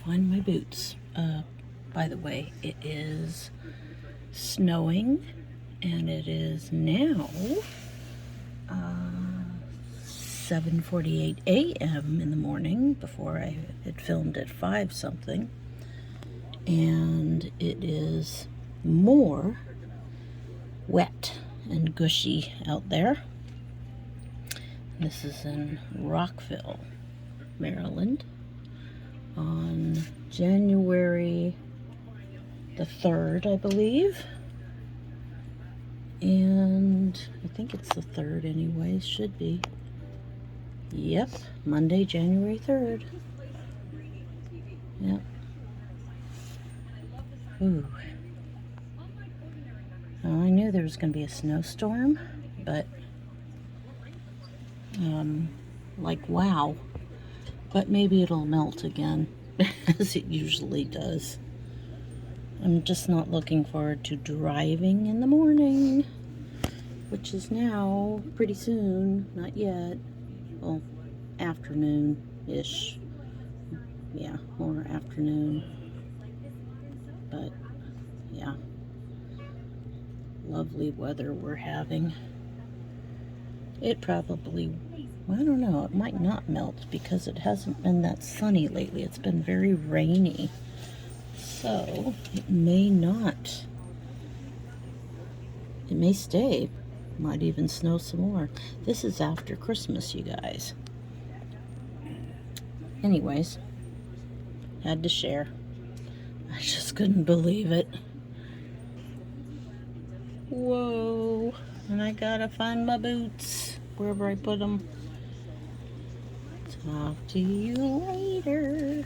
find my boots. By the way, it is snowing, and it is now 7:48 a.m. in the morning. Before I had filmed at 5 something, and it is more wet and gushy out there. This is in Rockville, Maryland, on January the 3rd, I believe. And I think it's the 3rd anyways, should be. Yep, Monday, January 3rd. Yep. Ooh. Well, I knew there was going to be a snowstorm, but like wow. But maybe it'll melt again, as it usually does. I'm just not looking forward to driving in the morning, which is now pretty soon. Not yet. Well, afternoon-ish. Yeah, more afternoon. But, yeah. Lovely weather we're having. It probably, I don't know, it might not melt because it hasn't been that sunny lately. It's been very rainy. So, it may not. It may stay. Might even snow some more. This is after Christmas, you guys. Anyways, had to share. I just couldn't believe it. Whoa. And I gotta find my boots, wherever I put them. Talk to you later.